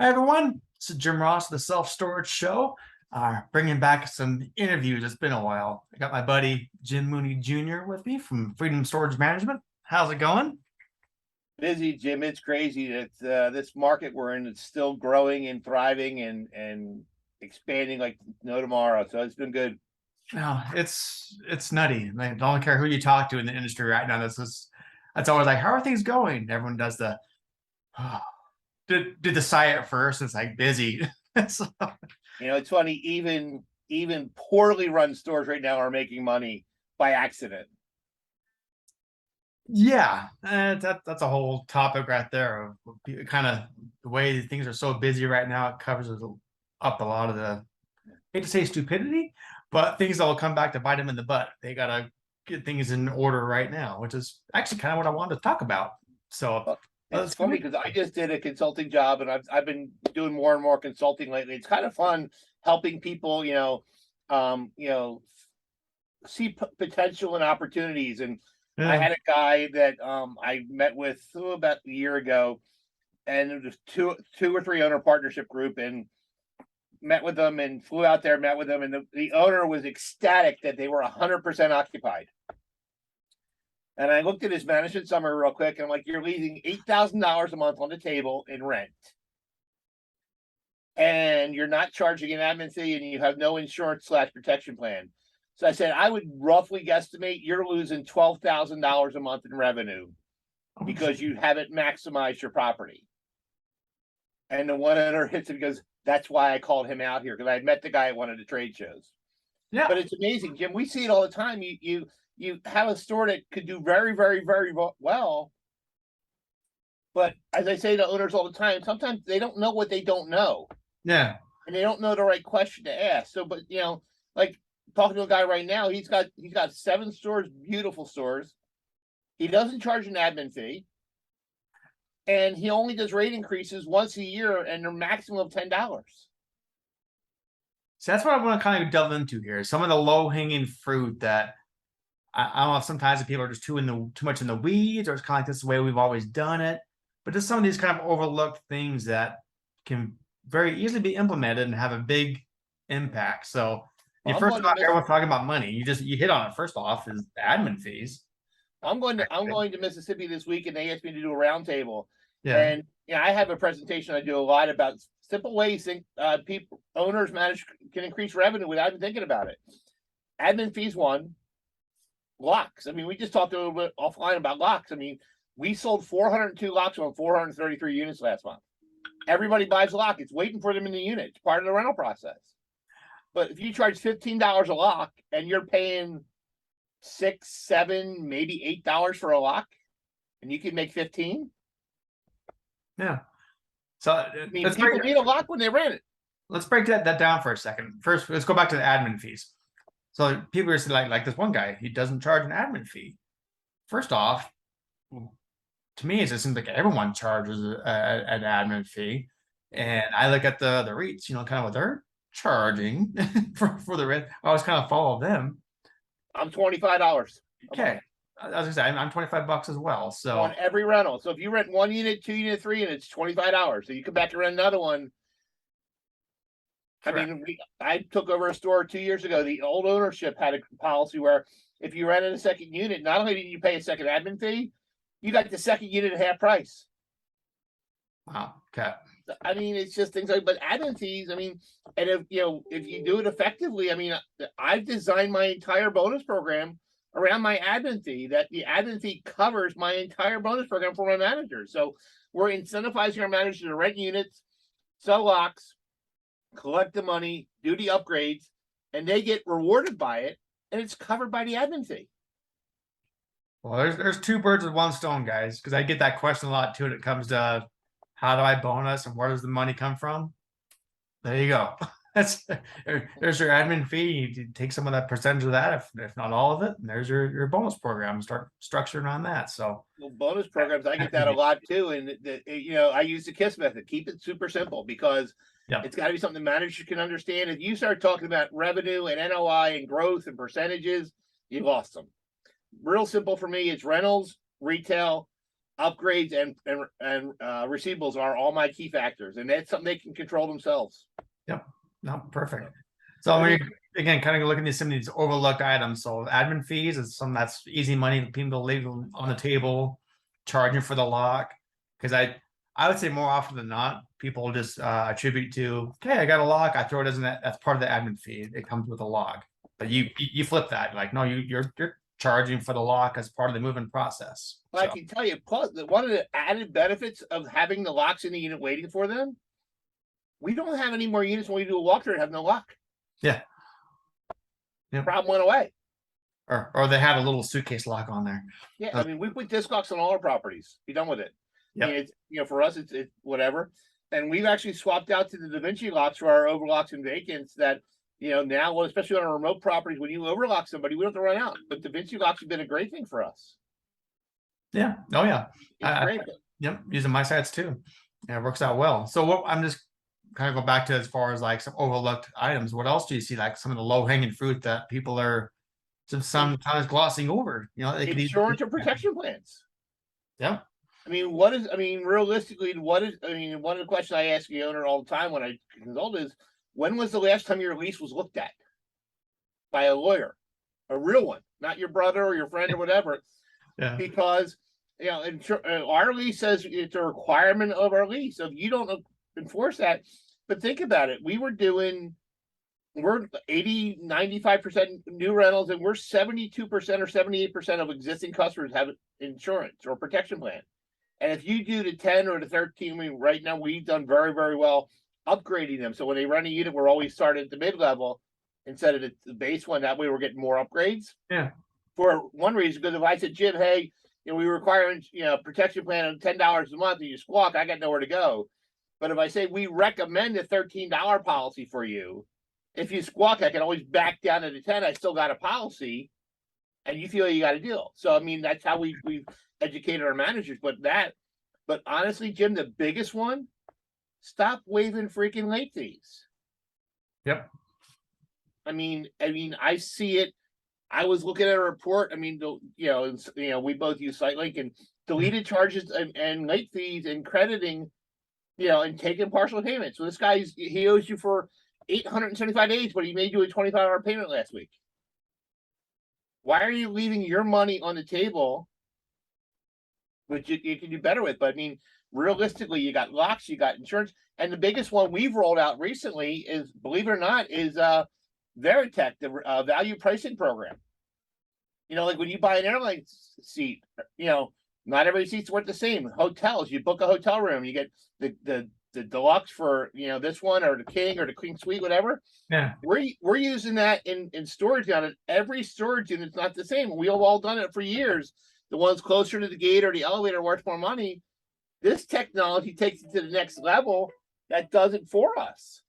Hi, everyone. This is Jim Ross of the Self Storage Show, bringing back some interviews. It's been a while. I got my buddy Jim Mooney Jr. with me from Freedom Storage Management. How's it going? Busy, Jim. It's crazy that this market we're in, it's still growing and thriving and expanding like no tomorrow. So it's been good. No, it's nutty. I don't care who you talk to in the industry right now. That's always like, how are things going? Everyone does the did the sigh at first. It's like busy. So, It's funny. Even poorly run stores right now are making money by accident. yeah, that's a whole topic right there. Kind of the way things are so busy right now, it covers up a lot of the hate to say stupidity, but things that will come back to bite them in the butt. They gotta get things in order right now, which is actually kind of what I wanted to talk about. So Well, it's let's get funny it. because I just did a consulting job and I've been doing more and more consulting lately. It's kind of fun helping people, um, you know, see potential and opportunities. And I Yeah. had a guy that I met with about a year ago, and it was two or three owner partnership group, and met with them and flew out there, met with them, and the owner was ecstatic that they were 100% occupied. And I looked at his management summary real quick, and I'm like, "You're leaving $8,000 a month on the table in rent, and you're not charging an admin fee, and you have no insurance slash protection plan." So I said, I would roughly guesstimate you're losing $12,000 a month in revenue because you haven't maximized your property. And the one owner hits him and goes, "That's why I called him out here, because I met the guy at one of the trade shows." Yeah. But it's amazing, Jim. We see it all the time. You have a store that could do very, very, very well, but as I say to owners all the time, sometimes they don't know what they don't know, Yeah. and they don't know the right question to ask. So, but like talking to a guy right now, he's got 7 stores, beautiful stores. He doesn't charge an admin fee, and he only does rate increases once a year, and they're maximum of $10. So that's what I want to kind of delve into here. Some of the low-hanging fruit that I don't know if sometimes the people are just too much in the weeds, or it's kind of like this is the way we've always done it. But just some of these kind of overlooked things that can very easily be implemented and have a big impact. So Well, first off, everyone's talking about money. You hit on it first off is the admin fees. I'm going to Mississippi this week, and they asked me to do a roundtable. Yeah. And I have a presentation I do a lot about simple ways people owners manage can increase revenue without even thinking about it. Admin fees one, locks. I mean, we just talked a little bit offline about locks. I mean, we sold 402 locks on 433 units last month. Everybody buys a lock. It's waiting for them in the unit. It's part of the rental process. But if you charge $15 a lock and you're paying 6, 7, maybe $8 for a lock, and you can make 15. Yeah. So I mean, people need a lock when they rent it. let's break that down for a second. First, let's go back to the admin fees. So people are saying like this one guy, he doesn't charge an admin fee. First off, to me, it just seems like everyone charges an admin fee. And I look at the REITs, kind of what they're charging for the rent. I always kind of follow them. I'm $25 a month Okay. I was gonna say I'm 25 bucks as well. So on every rental. So if you rent 1 unit, 2 unit, 3 units, $25. So you come back and rent another one. I correct. mean, I took over a store 2 years ago. The old ownership had a policy where if you rented a second unit, not only did you pay a second admin fee, you got the second unit at half price. Wow. Okay. I mean, it's just things like, but admin fees, I mean, and if you do it effectively, I mean, I've designed my entire bonus program around my admin fee, that the admin fee covers my entire bonus program for my managers. So we're incentivizing our managers to rent units, sell locks, collect the money, do the upgrades, and they get rewarded by it, and it's covered by the admin fee. Well, there's two birds with one stone, guys, because I get that question a lot too when it comes to how do I bonus and where does the money come from? There you go. That's there's your admin fee. You take some of that percentage of that, if not all of it, and there's your bonus program. Start structuring on that. So Well, bonus programs, I get that a lot too, and I use the KISS method. Keep it super simple, because yeah, it's got to be something the manager can understand. If you start talking about revenue and NOI and growth and percentages, you lost them. Real simple for me. It's rentals, retail, upgrades and receivables are all my key factors, and that's something they can control themselves. Yep. No, perfect. So when you're, again, kind of looking at some of these overlooked items. So admin fees is something that's easy money people leave on the table, charging for the lock. Because I would say more often than not, people just attribute to, okay, I got a lock, I throw it as that's part of the admin fee. It comes with a lock. But you flip that, like, no, you're charging for the lock as part of the moving process. Well, I can tell you, plus one of the added benefits of having the locks in the unit waiting for them, we don't have any more units when we do a walkthrough that have no lock. Yeah. Problem went away. Or they have a little suitcase lock on there. Yeah, I mean, we put disc locks on all our properties. Be done with it. Yep. I mean, it's, for us, it's whatever. And we've actually swapped out to the Da Vinci locks for our overlocks and vacants that, now, well, especially on our remote properties, when you overlock somebody, we don't have to run out. But Da Vinci locks have been a great thing for us. Yeah. Oh yeah. Great. Yep. Using my sites too. Yeah, it works out well. So what I'm just kind of go back to as far as like some overlooked items. What else do you see? Like some of the low hanging fruit that people are sometimes glossing over. Insurance or protection plans. Yeah. I mean, realistically, one of the questions I ask the owner all the time when I consult is, when was the last time your lease was looked at by a lawyer, a real one, not your brother or your friend or whatever? Yeah. Because our lease says it's a requirement of our lease. So if you don't enforce that, but think about it, we're 80, 95% new rentals, and we're 72% or 78% of existing customers have insurance or protection plan. And if you do the 10 or the 13, right now we've done very, very well upgrading them. So when they rent a unit, we're always starting at the mid-level instead of the base one. That way we're getting more upgrades. Yeah. For one reason, because if I said, Jim, hey, we require protection plan of $10 a month and you squawk, I got nowhere to go. But if I say we recommend a $13 policy for you, if you squawk, I can always back down to the 10. I still got a policy, and you feel you got a deal. So I mean, that's how we've educated our managers. But honestly, Jim, the biggest one, stop waiving freaking late fees. Yep. I mean, I see it. I was looking at a report. I mean, we both use SiteLink, and deleted charges and late fees and crediting, and taking partial payments. So this guy, he owes you for 875 days, but he made you a $25 payment last week. Why are you leaving your money on the table, which you can do better with? But I mean, realistically, you got locks, you got insurance, and the biggest one we've rolled out recently is, believe it or not, is Veritech, the value pricing program. Like when you buy an airline seat, not every seat's worth the same. Hotels, you book a hotel room, you get the deluxe for this one, or the king, or the queen suite, whatever. Yeah. We're using that in storage now. Every storage unit's not the same. We've all done it for years. The ones closer to the gate or the elevator are worth more money. This technology takes it to the next level that does it for us.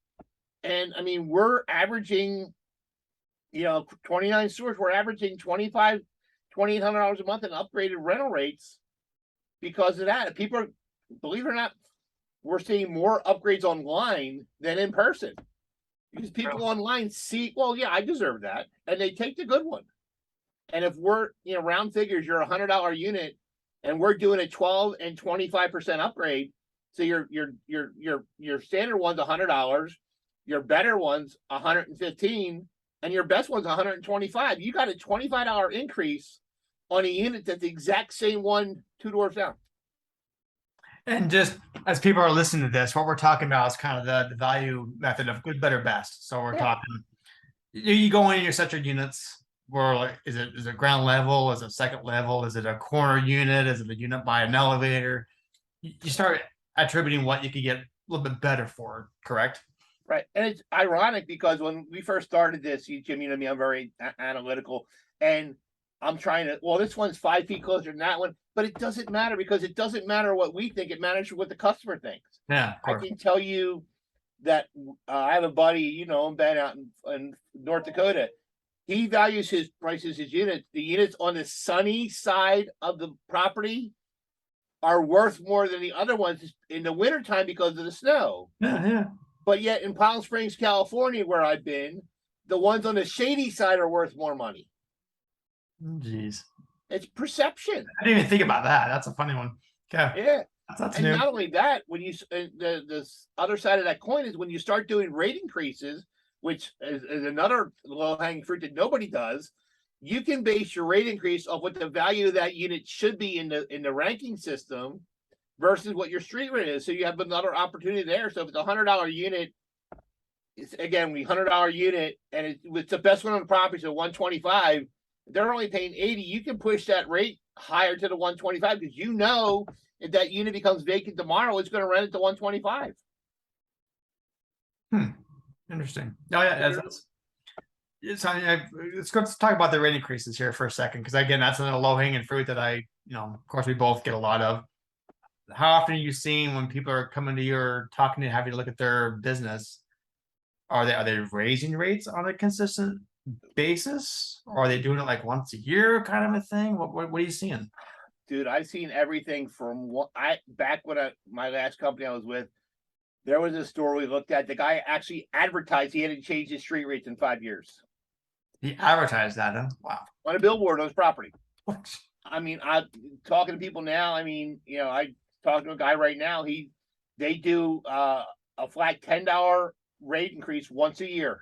And I mean, we're averaging, 29 stores, we're averaging $2,800 a month in upgraded rental rates because of that. People are, believe it or not, we're seeing more upgrades online than in person, because people online see, well, yeah, I deserve that, and they take the good one. And if we're, round figures, you're $100 unit, and we're doing a 12 and 25% upgrade. So your standard one's $100, your better one's $115, and your best one's $125. You got a $25 increase on a unit that's the exact same one 2 doors down. And just as people are listening to this, what we're talking about is kind of the value method of good, better, best. So we're talking, you go in, you set your units. Where, like, is it ground level? Is it second level? Is it a corner unit? Is it a unit by an elevator? You start attributing what you could get a little bit better for, correct? Right. And it's ironic because when we first started this, Jim, I'm very analytical, and I'm trying to, well, this one's 5 feet closer than that one, but it doesn't matter, because it doesn't matter what we think. It matters what the customer thinks. Yeah. I can tell you that I have a buddy, Ben out in North Dakota. He values his prices, his units. The units on the sunny side of the property are worth more than the other ones in the wintertime because of the snow. Yeah. But yet in Palm Springs, California, where I've been, the ones on the shady side are worth more money. Jeez. It's perception. I didn't even think about that. That's a funny one. Okay. Yeah. That's And new. not only that, when you the other side of that coin is when you start doing rate increases, which is another low hanging fruit that nobody does. You can base your rate increase off what the value of that unit should be in the ranking system versus what your street rate is. So you have another opportunity there. So if it's $100 unit, it's again we $100 unit, and it's the best one on the property, so 125. They're only paying 80. You can push that rate higher to the 125 because you know if that unit becomes vacant tomorrow, it's going to rent it to 125. Interesting. Oh yeah, let's talk about the rate increases here for a second, because again, that's another low hanging fruit that of course, we both get a lot of. How often are you seeing when people are coming to you or talking to you, having to look at their business? Are they raising rates on a consistent basis, or are they doing it like once a year kind of a thing? What are you seeing? Dude, I've seen everything from back when my last company I was with. There was a store we looked at. The guy actually advertised he hadn't changed his street rates in 5 years. He advertised that, huh? Wow. On a billboard on his property. I mean, I'm talking to people now. I mean, I talking to a guy right now. They do a flat $10 rate increase once a year,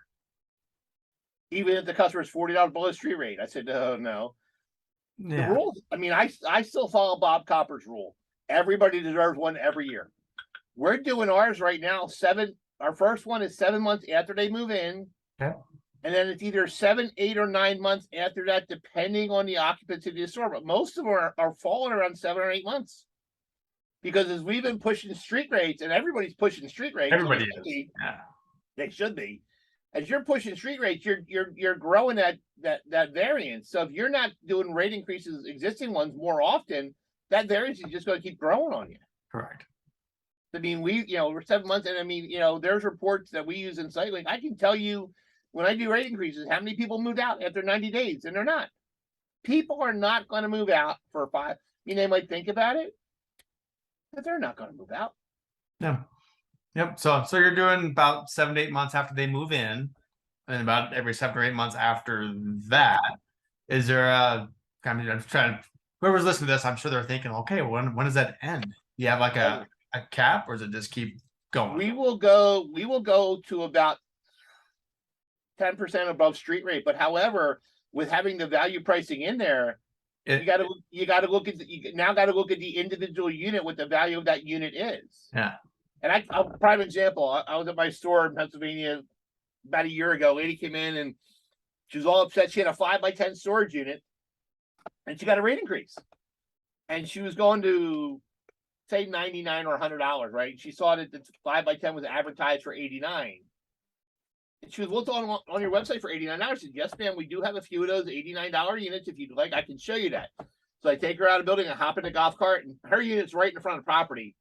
even if the customer is $40 below street rate. I said, no. Yeah. The rules. I mean, I still follow Bob Copper's rule. Everybody deserves one every year. We're doing ours right now. Our first one is 7 months after they move in. Okay. And then it's either 7, 8, or 9 months after that, depending on the occupancy of the store. But most of them are falling around 7 or 8 months. Because as we've been pushing street rates, and everybody's pushing street rates. Everybody is. Yeah. They should be. As you're pushing street rates, you're growing that variance. So if you're not doing rate increases, existing ones more often, that variance is just going to keep growing on you. Correct. I mean, we're 7 months, and I mean, there's reports that we use in SiteLink. I can tell you when I do rate increases, how many people moved out after 90 days, and they're not. People are not going to move out for 5. I mean, they might think about it, but they're not going to move out. Yeah. Yep. So you're doing about 7 to 8 months after they move in, and about every 7 or 8 months after that. Is there I'm trying to, whoever's listening to this, I'm sure they're thinking, okay, when does that end? You have like a cap, or does it just keep going? We will go to about 10% above street rate. But however, with having the value pricing in there, you got to look at the individual unit, what the value of that unit is. Yeah. And a prime example, I was at my store in Pennsylvania about a year ago. Lady came in and she was all upset. She had a 5x10 storage unit, and she got a rate increase. And she was going to say $99 or $100, right? She saw that the 5x10 was advertised for $89. And she was, what's on your website for $89? I said, yes, ma'am, we do have a few of those $89 units. If you'd like, I can show you that. So I take her out of the building and hop in the golf cart, and her unit's right in front of the property.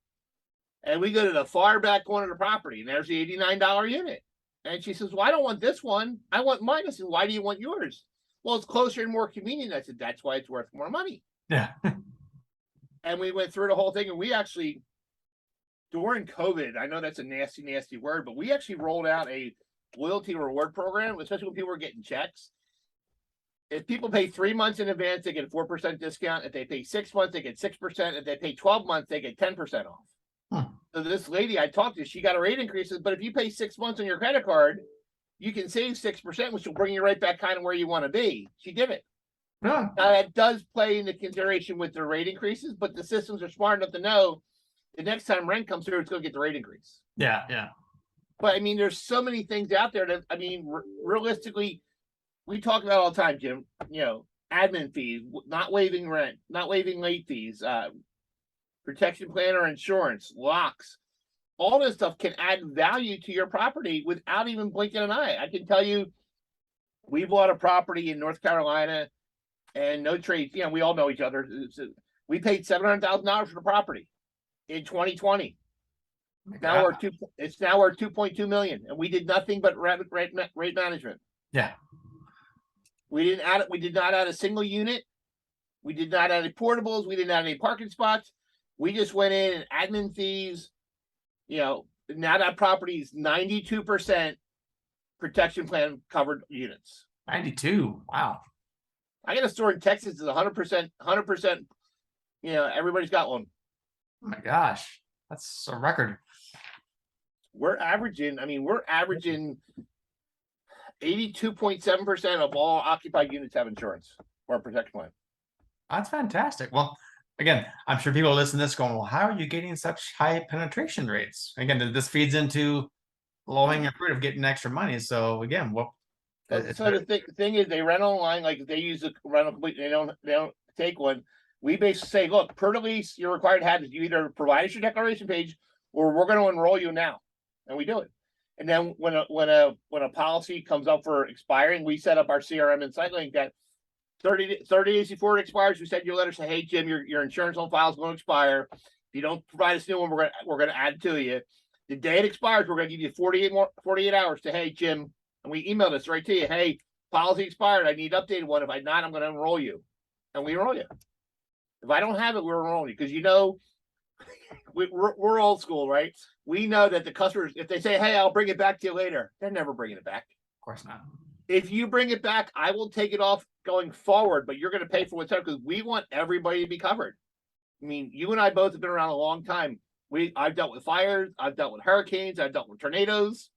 And we go to the far back corner of the property, and there's the $89 unit. And she says, well, I don't want this one. I want mine. I said, why do you want yours? Well, it's closer and more convenient. I said, that's why it's worth more money. Yeah. And we went through the whole thing, and we actually, during COVID, I know that's a nasty, nasty word, but we actually rolled out a loyalty reward program, especially when people were getting checks. If people pay 3 months in advance, they get a 4% discount. If they pay 6 months, they get 6%. If they pay 12 months, they get 10% off. So this lady I talked to, she got a rate increase, but if you pay 6 months on your credit card, you can save 6%, which will bring you right back kind of where you want to be. She did it. Yeah. Now that does play into consideration with the rate increases, but the systems are smart enough to know the next time rent comes through, it's going to get the rate increase. Yeah. Yeah. But I mean, there's so many things out there that, I mean, realistically, we talk about all the time, Jim, admin fees, not waiving rent, not waiving late fees, protection plan or insurance, locks, all this stuff can add value to your property without even blinking an eye. I can tell you, we bought a property in North Carolina, and no trade, we all know each other. We paid $700,000 for the property in 2020. Now it's now worth $2.2 million, and we did nothing but rate management. Yeah. We did not add a single unit. We did not add any portables. We didn't add any parking spots. We just went in and admin fees. Now that property is 92% protection plan covered units. 92. Wow. I got a store in Texas that's 100%. Everybody's got one. Oh my gosh, that's a record. We're averaging 82.7% of all occupied units have insurance or a protection plan. That's fantastic. Well, again, I'm sure people listen to this going, well, how are you getting such high penetration rates? Again, this feeds into low-hanging fruit of getting extra money. So again, what? So the thing is, they rent online. Like if they use a rental complete, they don't take one. We basically say, look, per the lease, you're required to have you either provide us your declaration page, or we're going to enroll you now, and we do it. And then when a policy comes up for expiring, we set up our CRM and SiteLink that 30 days before it expires, we send you a letter say, hey Jim, your insurance on file is going to expire. If you don't provide us a new one, we're gonna add it to you. The day it expires, we're gonna give you 48 hours to, hey Jim, and we email this right to you. Hey, policy expired. I need updated one. If I not, I'm going to enroll you, and we enroll you. If I don't have it, we're enrolling you because we're old school, right? We know that the customers, if they say, hey, I'll bring it back to you later, they're never bringing it back. Of course not. If you bring it back, I will take it off going forward, but you're going to pay for what's there because we want everybody to be covered. I mean, you and I both have been around a long time. I've dealt with fires, I've dealt with hurricanes, I've dealt with tornadoes.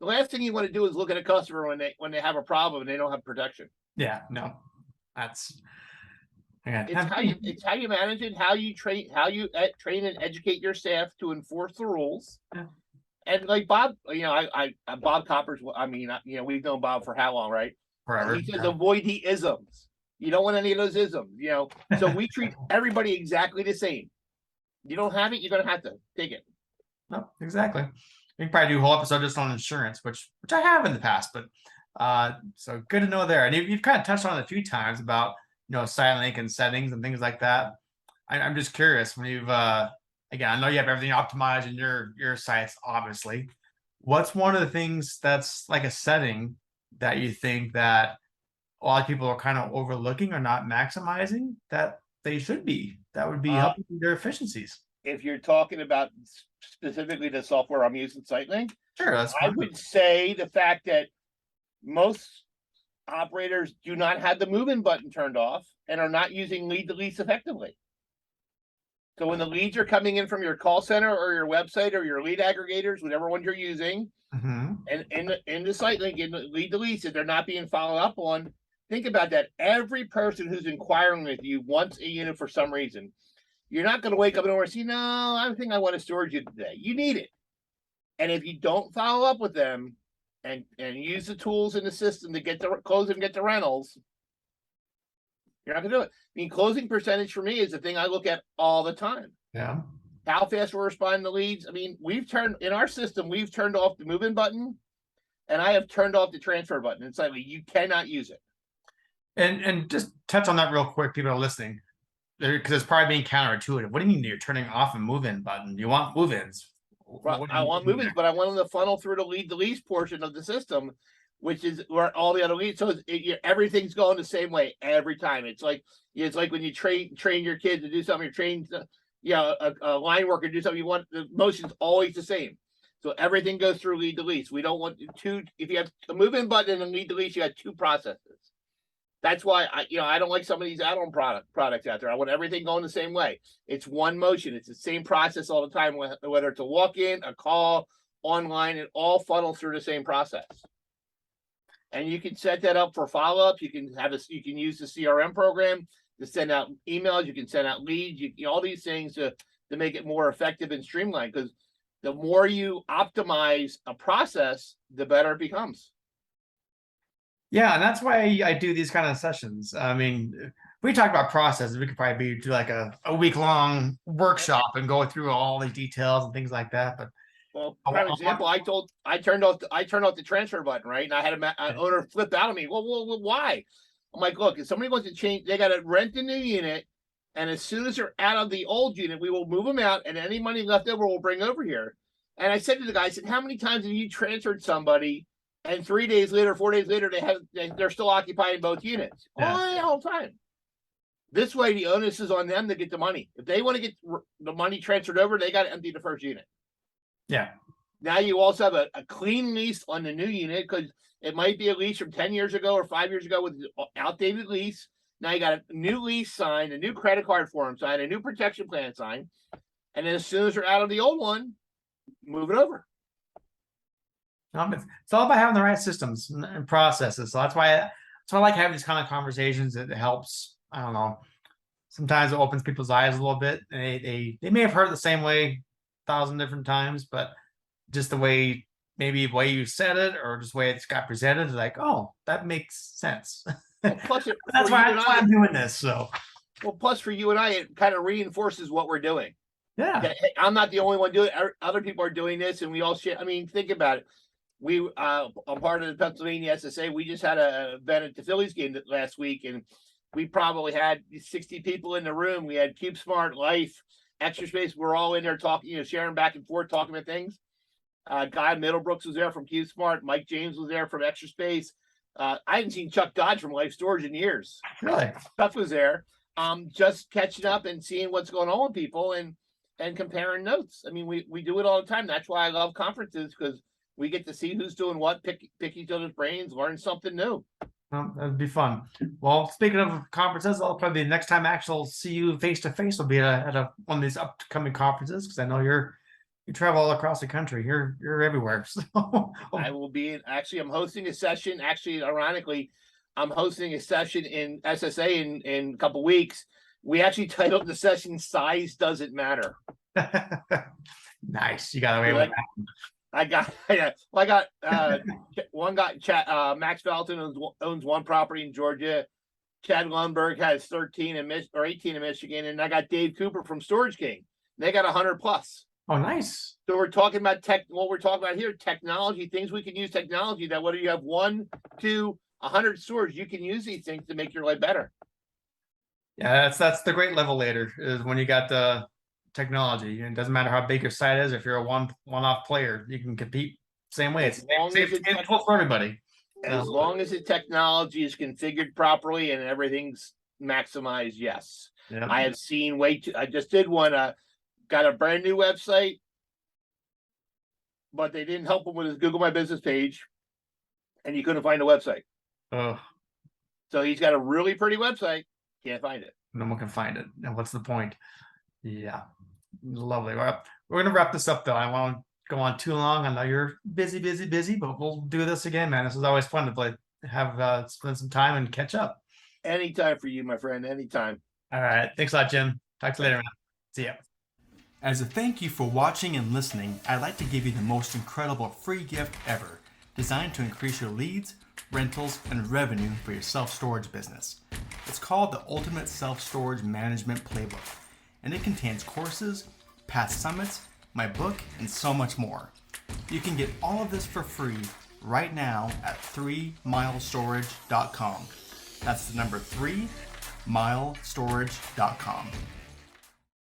The last thing you want to do is look at a customer when they have a problem and they don't have protection. Yeah, no, that's. It's how you manage it, how you train and educate your staff to enforce the rules. Yeah. And like Bob, Bob Coppers. We've known Bob for how long, right? Forever. He says avoid the isms. You don't want any of those isms, So we treat everybody exactly the same. You don't have it, you're gonna have to take it. No, exactly. We can probably do a whole episode just on insurance, which I have in the past, but so good to know there. And you've kind of touched on it a few times about SiteLink and settings and things like that. I'm just curious when you've again, I know you have everything optimized in your sites, obviously. What's one of the things that's like a setting that you think that a lot of people are kind of overlooking or not maximizing that they should be? That would be helping their efficiencies. If you're talking about specifically the software I'm using, SiteLink, sure, I would say the fact that most operators do not have the move-in button turned off and are not using lead to lease effectively. So when the leads are coming in from your call center or your website or your lead aggregators, whatever ones you're using, and in the SiteLink, in the lead to lease, if they're not being followed up on, think about that. Every person who's inquiring with you wants a unit for some reason. You're not going to wake up and say, no, I think I want a storage unit today. You need it. And if you don't follow up with them and use the tools in the system to get the close and get the rentals, you're not going to do it. I mean, closing percentage for me is the thing I look at all the time. Yeah. How fast we're responding to leads. I mean, we've turned off the move-in button, and I have turned off the transfer button. It's like you cannot use it. And just touch on that real quick. People are listening because it's probably being counterintuitive. What do you mean you're turning off a move-in button? You want move-ins? I want move-ins, but I want them to funnel through the lead to lease portion of the system, which is where all the other leads. So everything's going the same way every time. It's like when you train your kids to do something. You're trained, a line worker to do something. You want the motion's always the same. So everything goes through lead to lease. We don't want two. If you have a move-in button and a lead to lease, you have two processes. That's why I don't like some of these add-on products out there. I want everything going the same way. It's one motion. It's the same process all the time, whether it's a walk-in, a call, online, it all funnels through the same process. And you can set that up for follow-ups. You can use the CRM program to send out emails. You can send out leads. All these things to make it more effective and streamlined. Because the more you optimize a process, the better it becomes. Yeah, and that's why I do these kind of sessions. I mean, if we talk about processes, we could probably do like a week-long workshop and go through all the details and things like that. But well, for example, I turned off the transfer button, right? And I had an owner flip out on me. Well, why? I'm like, look, if somebody wants to change, they got to rent the new unit, and as soon as they're out of the old unit, we will move them out, and any money left over we'll bring over here. And I said to the guy, I said, how many times have you transferred somebody? And 3 days later, 4 days later, they're still occupying both units all the whole time. This way, the onus is on them to get the money. If they want to get the money transferred over, they got to empty the first unit. Yeah. Now you also have a clean lease on the new unit because it might be a lease from 10 years ago or 5 years ago with an outdated lease. Now you got a new lease signed, a new credit card form signed, a new protection plan signed. And then as soon as they're out of the old one, move it over. It's all about having the right systems and processes. So that's why I like having these kind of conversations. It helps. I don't know. Sometimes it opens people's eyes a little bit. They may have heard it the same way 1,000 different times, but just the way you said it or just the way it's got presented, like, oh, that makes sense. Well, plus that's why I'm doing this. So, well, plus for you and I, it kind of reinforces what we're doing. Yeah. Hey, I'm not the only one doing it. Other people are doing this, and we all share. I mean, think about it. I'm part of the Pennsylvania SSA. We just had an event at the Phillies game last week, and we probably had 60 people in the room. We had Cube Smart, Life, Extra Space. We're all in there talking, sharing back and forth, talking about things. Guy Middlebrooks was there from Cube Smart. Mike James was there from Extra Space. I hadn't seen Chuck Dodge from Life Storage in years. Really? Chuck was there. Just catching up and seeing what's going on with people and comparing notes. I mean, we do it all the time. That's why I love conferences, because we get to see who's doing what, pick each other's brains, learn something new. That'd be fun. Well, speaking of conferences, I'll probably the next time actually see you face to face will be at one of these upcoming conferences, because I know you travel all across the country. You're everywhere. So I will be I'm hosting a session. Actually, ironically, I'm hosting a session in SSA in a couple weeks. We actually titled the session "Size Doesn't Matter." Nice. You got away with that. I got one guy, Max Felton owns one property in Georgia. Chad Lundberg has 13 or 18 in Michigan, and I got Dave Cooper from Storage King. They got 100 plus. Oh, nice. So we're talking about what we're talking about here, technology, things we can use technology that whether you have 1, 2, 100 stores, you can use these things to make your life better. Yeah, that's the great levelator, is when you got the technology. It doesn't matter how big your site is. If you're a one-off player, you can compete same way. It's cool for everybody. As long as the technology is configured properly and everything's maximized, yes. Yep. I have seen I just did one. Got a brand new website, but they didn't help him with his Google My Business page, and you couldn't find the website. Oh. So he's got a really pretty website. Can't find it. No one can find it. And what's the point? Yeah. Lovely. We're going to wrap this up, though. I won't go on too long. I know you're busy, but we'll do this again, man. This is always fun to spend some time and catch up. Anytime for you, my friend. Anytime. All right. Thanks a lot, Jim. Talk to you later, man. See ya. As a thank you for watching and listening, I'd like to give you the most incredible free gift ever, designed to increase your leads, rentals, and revenue for your self-storage business. It's called the Ultimate Self-Storage Management Playbook, and it contains courses, past summits, my book, and so much more. You can get all of this for free right now at 3milestorage.com. That's the number 3milestorage.com.